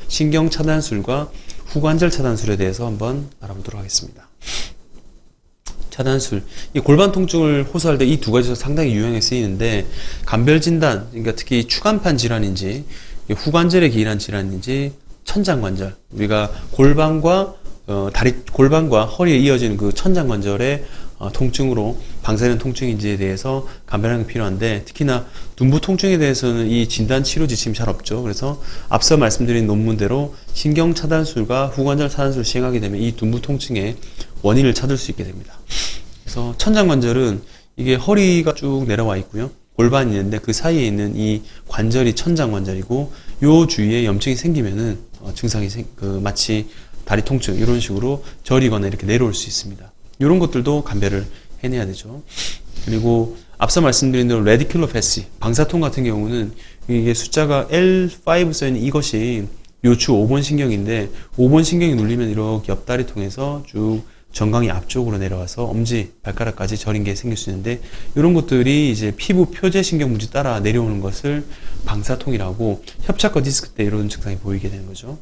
신경 차단술과 후관절 차단술에 대해서 한번 알아보도록 하겠습니다. 차단술, 이 골반 통증을 호소할 때 이 두 가지가 상당히 유용하게 쓰이는데, 간별 진단, 그러니까 특히 추간판 질환인지 후관절에 기인한 질환인지 천장관절, 우리가 골반과 골반과 허리에 이어지는 그 천장관절의 통증으로 방사되는 통증인지에 대해서 감별하는 게 필요한데, 특히나 둔부 통증에 대해서는 이 진단 치료 지침이 잘 없죠. 그래서 앞서 말씀드린 논문대로 신경 차단술과 후관절 차단술을 시행하게 되면 이 둔부 통증의 원인을 찾을 수 있게 됩니다. 그래서 천장관절은 이게 허리가 쭉 내려와 있고요, 골반이 있는데 그 사이에 있는 이 관절이 천장관절이고, 요 주위에 염증이 생기면은 증상이 마치 다리 통증 이런 식으로 저리거나 이렇게 내려올 수 있습니다. 이런 것들도 감별을 해내야 되죠. 그리고 앞서 말씀드린 대로 레디큘러 패시, 방사통 같은 경우는 이게 숫자가 L5 써있는 이것이 요추 5번 신경인데, 5번 신경이 눌리면 이렇게 옆다리 통해서 쭉 정강이 앞쪽으로 내려와서 엄지, 발가락까지 저린 게 생길 수 있는데, 이런 것들이 이제 피부 표제 신경 문지 따라 내려오는 것을 방사통이라고, 협착과 디스크 때 이런 증상이 보이게 되는 거죠.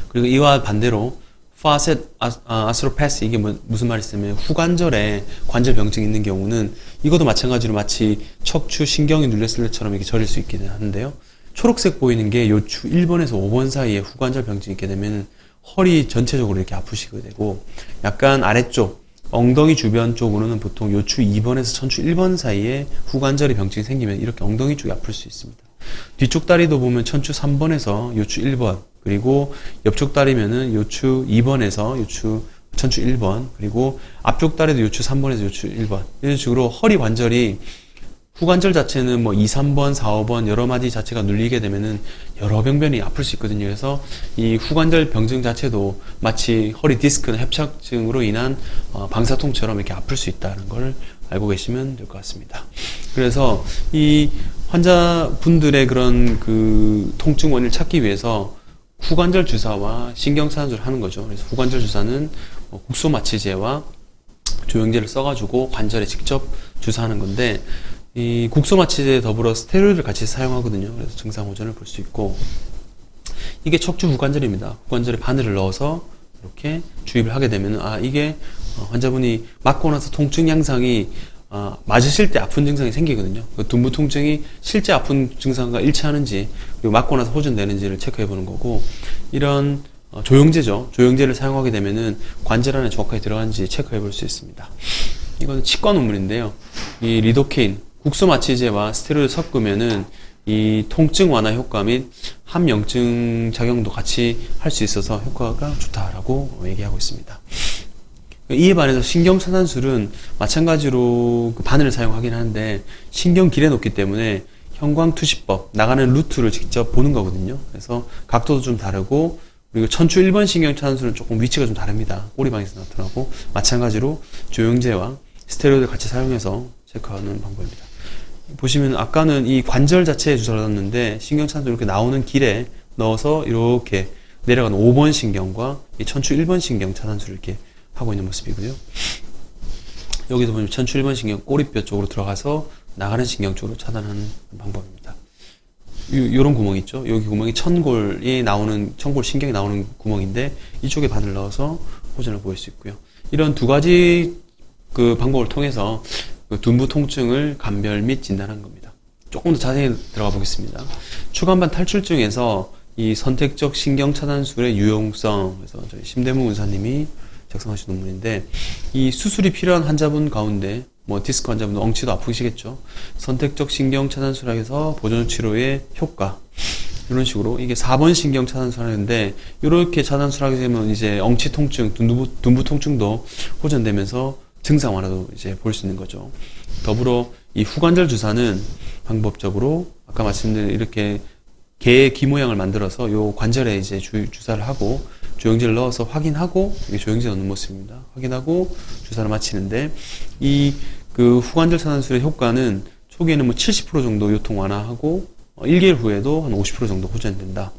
그리고 이와 반대로 파셋 아스로패스, 이게 무슨 말이냐면 후관절에 관절 병증이 있는 경우는 이것도 마찬가지로 마치 척추 신경이 눌렸을 때처럼 이렇게 저릴 수 있게 하는데요. 초록색 보이는 게 요추 1번에서 5번 사이에 후관절 병증이 있게 되면 허리 전체적으로 이렇게 아프시게 되고, 약간 아래쪽 엉덩이 주변 쪽으로는 보통 요추 2번에서 천추 1번 사이에 후관절의 병증이 생기면 이렇게 엉덩이 쪽이 아플 수 있습니다. 뒤쪽 다리도 보면 천추 3번에서 요추 1번, 그리고 옆쪽 다리면은 요추 2번에서 천추 1번, 그리고 앞쪽 다리도 요추 3번에서 요추 1번, 이런 식으로 허리 관절이, 후관절 자체는 뭐 2, 3번, 4, 5번 여러 마디 자체가 눌리게 되면은 여러 병변이 아플 수 있거든요. 그래서 이 후관절 병증 자체도 마치 허리 디스크나 협착증으로 인한 방사통처럼 이렇게 아플 수 있다는 걸 알고 계시면 될 것 같습니다. 그래서 이 환자분들의 그런 그 통증 원인을 찾기 위해서 후관절 주사와 신경 차단술을 하는 거죠. 그래서 후관절 주사는 국소 마취제와 조영제를 써가지고 관절에 직접 주사하는 건데, 이 국소 마취제에 더불어 스테로이드를 같이 사용하거든요. 그래서 증상 호전을 볼 수 있고, 이게 척추 후관절입니다. 후관절에 바늘을 넣어서 이렇게 주입을 하게 되면, 이게 환자분이 맞고 나서 통증 양상이 맞으실 때 아픈 증상이 생기거든요. 그 둔부 통증이 실제 아픈 증상과 일치하는지, 그리고 맞고 나서 호전되는지를 체크해 보는 거고, 이런 조영제죠. 조영제를 사용하게 되면은 관절 안에 정확하게 들어가는지 체크해 볼 수 있습니다. 이건 치과 논문인데요. 이 리도케인, 국소 마취제와 스테로이드 섞으면은 이 통증 완화 효과 및 함염증 작용도 같이 할 수 있어서 효과가 좋다라고 얘기하고 있습니다. 이에 반해서 신경 차단술은 마찬가지로 그 바늘을 사용하긴 하는데 신경 길에 놓기 때문에 형광 투시법, 나가는 루트를 직접 보는 거거든요. 그래서 각도도 좀 다르고, 그리고 천추 1번 신경 차단술은 조금 위치가 좀 다릅니다. 꼬리방에서 나타나고, 마찬가지로 조영제와 스테로이드 같이 사용해서 체크하는 방법입니다. 보시면 아까는 이 관절 자체에 주사를 넣었는데, 신경 차단술 이렇게 나오는 길에 넣어서 이렇게 내려가는 5번 신경과 이 천추 1번 신경 차단술을 이렇게 하고 있는 모습이고요. 여기서 보면 천추 1번 신경 꼬리뼈 쪽으로 들어가서 나가는 신경 쪽으로 차단하는 방법입니다. 요런 구멍이 있죠. 여기 구멍이 천골 신경이 나오는 구멍인데, 이쪽에 바늘을 넣어서 호전을 보일 수 있고요. 이런 두 가지 그 방법을 통해서 그 둔부 통증을 감별 및 진단한 겁니다. 조금 더 자세히 들어가 보겠습니다. 추간판 탈출증에서 이 선택적 신경 차단술의 유용성, 그래서 저희 심대문 의사님이 작성하신 논문인데, 이 수술이 필요한 환자분 가운데 디스크 환자분도 엉치도 아프시겠죠. 선택적 신경 차단술에서 보존 치료의 효과, 이런 식으로 이게 4번 신경 차단술 하는데, 이렇게 차단술 하게 되면 이제 엉치 통증, 둔부 통증도 호전되면서 증상 완화도 이제 볼 수 있는 거죠. 더불어 이 후관절 주사는 방법적으로 아까 말씀드린 이렇게 개의 귀 모양을 만들어서 요 관절에 이제 주사를 하고 조영제를 넣어서 확인하고, 이게 조영제 넣는 모습입니다. 확인하고 주사를 마치는데, 이 그 후관절 차단술의 효과는 초기에는 70% 정도 요통 완화하고 1개월 후에도 한 50% 정도 호전된다.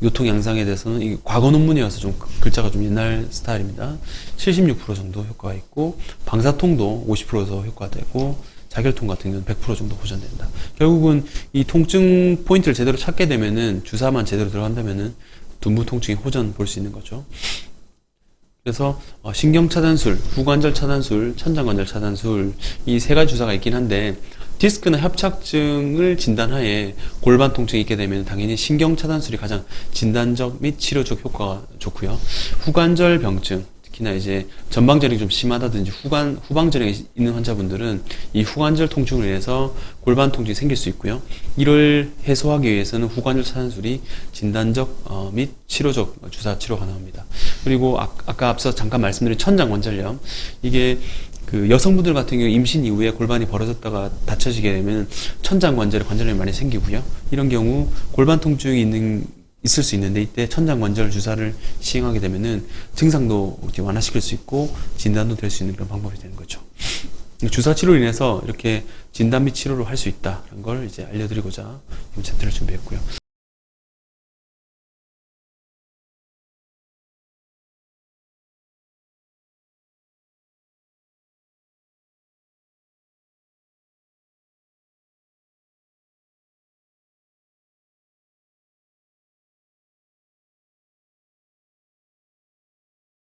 요통 양상에 대해서는 이 과거 논문이어서 좀 글자가 좀 옛날 스타일입니다. 76% 정도 효과가 있고, 방사통도 50% 효과가 되고, 자결통 같은 경우는 100% 정도 호전된다. 결국은 이 통증 포인트를 제대로 찾게 되면은 주사만 제대로 들어간다면은 둔부 통증이 호전 볼 수 있는 거죠. 그래서 신경 차단술, 후관절 차단술, 천장관절 차단술 이 세 가지 주사가 있긴 한데 디스크나 협착증을 진단하에 골반 통증이 있게 되면 당연히 신경 차단술이 가장 진단적 및 치료적 효과가 좋고요. 후관절 병증, 특히나 이제 전방전이 좀 심하다든지 후방전이 있는 환자분들은 이 후관절 통증으로 인해서 골반 통증이 생길 수 있고요. 이를 해소하기 위해서는 후관절 차단술이 진단적 및 치료적 주사 치료가 나옵니다. 그리고 아까 앞서 잠깐 말씀드린 천장관절염, 이게 그 여성분들 같은 경우 임신 이후에 골반이 벌어졌다가 다쳐지게 되면 천장관절에 관절염이 많이 생기고요. 이런 경우 골반 통증이 있을 수 있는데 이때 천장관절 주사를 시행하게 되면은 증상도 완화시킬 수 있고 진단도 될 수 있는 그런 방법이 되는 거죠. 주사 치료로 인해서 이렇게 진단 및 치료를 할 수 있다는 걸 이제 알려드리고자 이 챕터를 준비했고요.